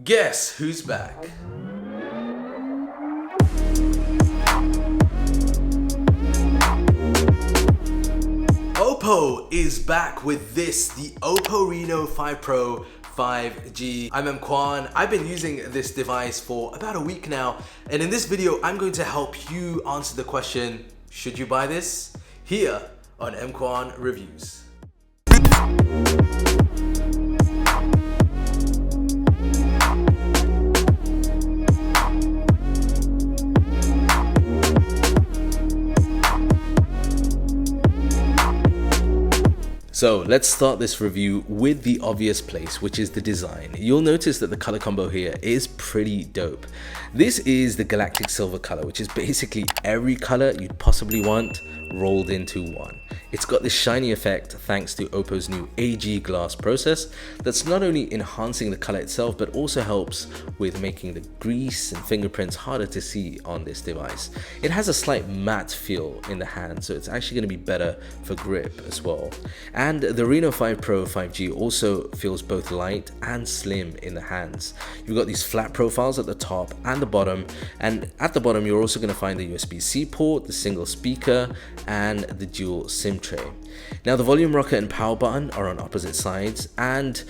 Guess who's back? OPPO is back with this, the OPPO Reno5 Pro 5G. I'm EMKWAN. I've been using this device for about a week now, and in this video I'm going to help you answer the question, should you buy this? Here on EMKWAN Reviews. So let's start this review with the obvious place, which is the design. You'll notice that the color combo here is pretty dope. This is the galactic silver color, which is basically every color you'd possibly want rolled into one. It's got this shiny effect thanks to OPPO's new AG glass process that's not only enhancing the color itself, but also helps with making the grease and fingerprints harder to see on this device. It has a slight matte feel in the hand, so it's actually going to be better for grip as well. And the Reno5 Pro 5G also feels both light and slim in the hands. You've got these flat profiles at the top and the bottom, and at the bottom you're also going to find the USB-C port, the single speaker, and the dual SIM tray. Now the volume rocker and power button are on opposite sides, and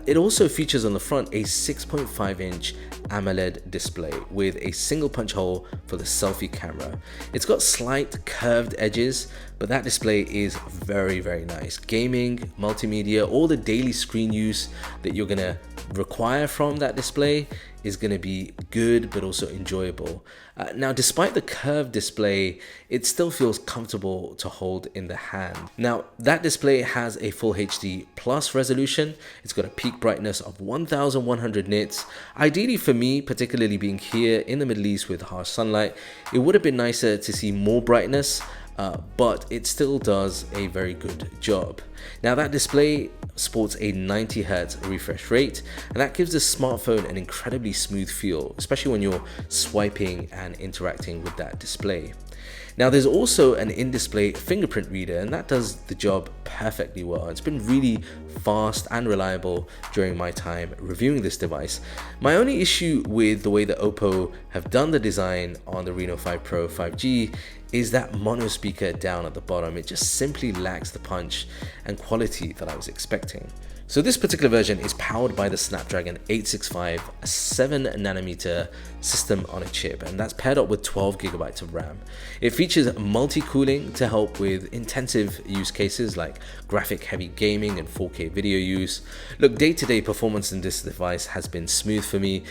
it also features on the front a 6.5-inch AMOLED display with a single punch hole for the selfie camera. It's got slight curved edges, but that display is very nice. Gaming, multimedia, all the daily screen use that you're gonna require from that display is going to be good but also enjoyable. Now despite the curved display, it still feels comfortable to hold in the hand. Now that display has a full HD plus resolution. It's got a peak brightness of 1100 nits. Ideally for me, particularly being here in the Middle East with harsh sunlight, it would have been nicer to see more brightness, but it still does a very good job. Now that display sports a 90 Hz refresh rate, and that gives the smartphone an incredibly smooth feel, especially when you're swiping and interacting with that display. Now there's also an in-display fingerprint reader, and that does the job perfectly well. It's been really fast and reliable during my time reviewing this device. My only issue with the way that OPPO have done the design on the Reno5 Pro 5G is that mono speaker down at the bottom. It just simply lacks the punch and quality that I was expecting. So this particular version is powered by the Snapdragon 865, a 7nm system on a chip, and that's paired up with 12GB of RAM. It features multi-cooling to help with intensive use cases like graphic heavy gaming and 4K video use. Look, day-to-day performance in this device has been smooth for me.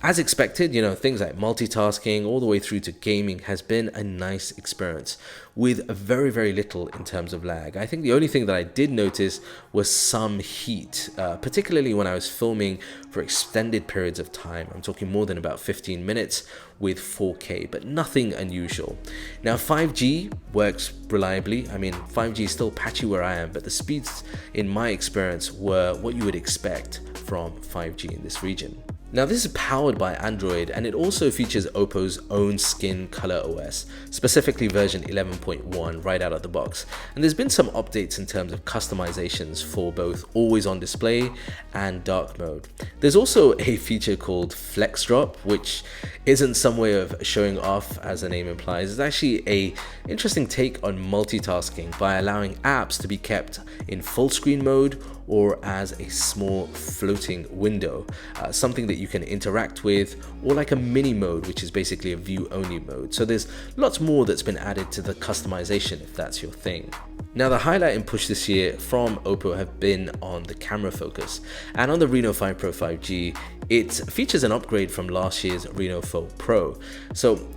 As expected, things like multitasking all the way through to gaming has been a nice experience with very little in terms of lag. I think the only thing that I did notice was some heat, particularly when I was filming for extended periods of time. I'm talking more than about 15 minutes with 4K, but nothing unusual. Now 5G works reliably. I mean, 5G is still patchy where I am, but the speeds in my experience were what you would expect from 5G in this region. Now this is powered by Android, and it also features OPPO's own skin color OS, specifically version 11.1 right out of the box. And there's been some updates in terms of customizations for both always on display and dark mode. There's also a feature called Flex Drop, which isn't some way of showing off as the name implies. It's actually a interesting take on multitasking by allowing apps to be kept in full screen mode or as a small floating window, something that you can interact with, or like a mini mode, which is basically a view only mode. So there's lots more that's been added to the customization if that's your thing. Now the highlight and push this year from OPPO have been on the camera focus, and on the Reno5 Pro 5G it features an upgrade from last year's Reno4 Pro. So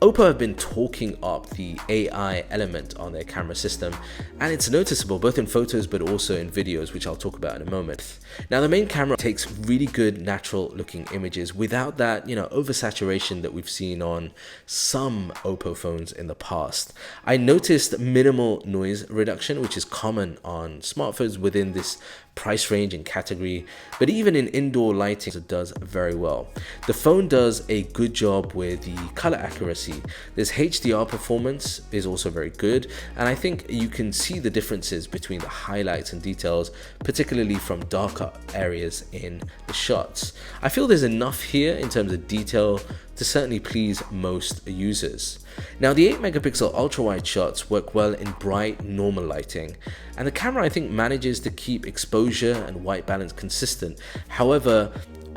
OPPO have been talking up the AI element on their camera system, and it's noticeable both in photos but also in videos, which I'll talk about in a moment. Now the main camera takes really good natural looking images without that, oversaturation that we've seen on some OPPO phones in the past. I noticed minimal noise reduction, which is common on smartphones within this price range and category, but even in indoor lighting it does very well. The phone does a good job with the color accuracy. This HDR performance is also very good, and I think you can see the differences between the highlights and details, particularly from darker areas in the shots. I feel there's enough here in terms of detail to certainly please most users. Now the 8 megapixel ultra wide shots work well in bright normal lighting, and the camera I think manages to keep exposure and white balance consistent. However,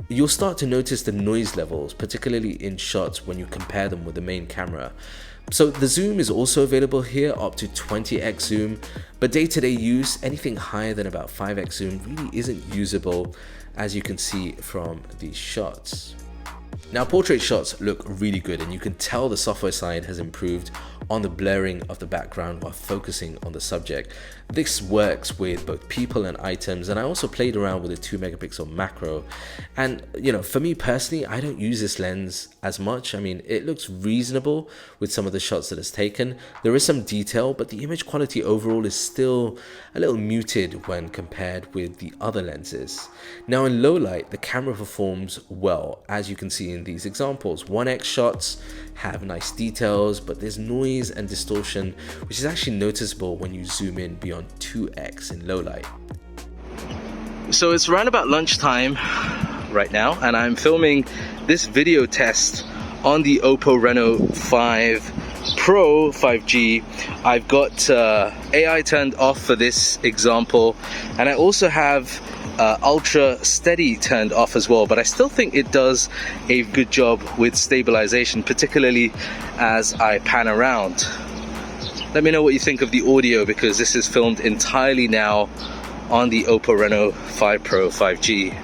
you'll start to notice the noise levels, particularly in shots when you compare them with the main camera. So the zoom is also available here, up to 20x zoom, but day-to-day use, anything higher than about 5x zoom really isn't usable, as you can see from these shots. Now portrait shots look really good, and you can tell the software side has improved on the blurring of the background while focusing on the subject. This works with both people and items, and I also played around with a 2 megapixel macro. And for me personally, I don't use this lens as much. I mean, it looks reasonable with some of the shots that it's taken. There is some detail, but the image quality overall is still a little muted when compared with the other lenses. Now in low light, the camera performs well, as you can see in these examples. 1x shots have nice details, but there's noise and distortion, which is actually noticeable when you zoom in beyond 2x in low light. So it's around about lunchtime right now, and I'm filming this video test on the OPPO Reno5 Pro 5G. I've got AI turned off for this example, and I also have ultra steady turned off as well, but I still think it does a good job with stabilization, particularly as I pan around. Let me know what you think of the audio, because this is filmed entirely now on the OPPO Reno5 Pro 5G.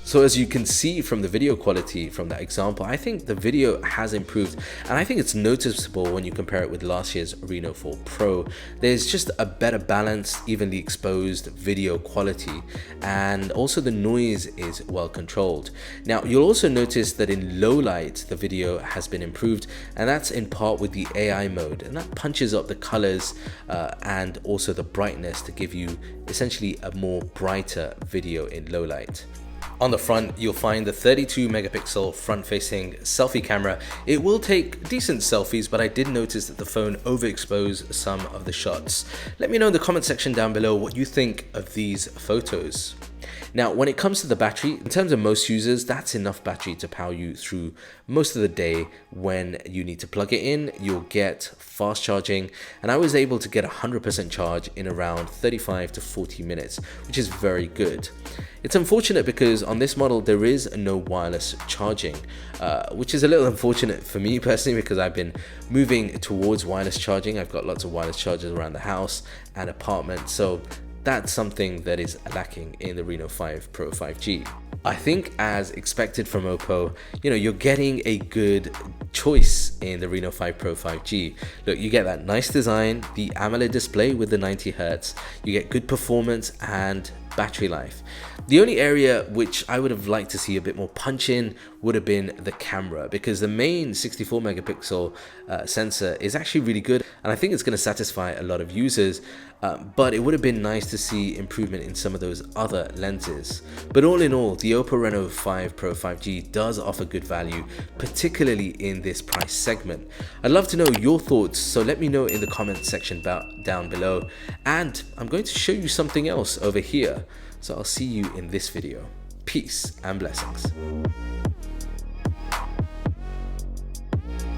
So as you can see from the video quality from that example, I think the video has improved, and I think it's noticeable when you compare it with last year's Reno 4 Pro. There's just a better balance, evenly exposed video quality, and also the noise is well controlled. Now you'll also notice that in low light the video has been improved, and that's in part with the AI mode, and that punches up the colors and also the brightness to give you essentially a more brighter video in low light. On the front, you'll find the 32 megapixel front-facing selfie camera. It will take decent selfies, but I did notice that the phone overexposed some of the shots. Let me know in the comment section down below what you think of these photos. Now, when it comes to the battery, in terms of most users, that's enough battery to power you through most of the day. When you need to plug it in, you'll get fast charging, and I was able to get 100% charge in around 35 to 40 minutes, which is very good. It's unfortunate because on this model there is no wireless charging, which is a little unfortunate for me personally, because I've been moving towards wireless charging. I've got lots of wireless chargers around the house and apartment, so that's something that is lacking in the Reno 5 Pro 5G. I think, as expected from OPPO, you're getting a good choice in the Reno 5 Pro 5G. Look, you get that nice design, the AMOLED display with the 90 Hz, you get good performance and battery life. The only area which I would have liked to see a bit more punch in would have been the camera, because the main 64 megapixel sensor is actually really good, and I think it's going to satisfy a lot of users, but it would have been nice to see improvement in some of those other lenses. But all in all, the OPPO Reno5 Pro 5G does offer good value, particularly in this price segment. I'd love to know your thoughts, so let me know in the comment section down below, and I'm going to show you something else over here. So I'll see you in this video. Peace and blessings.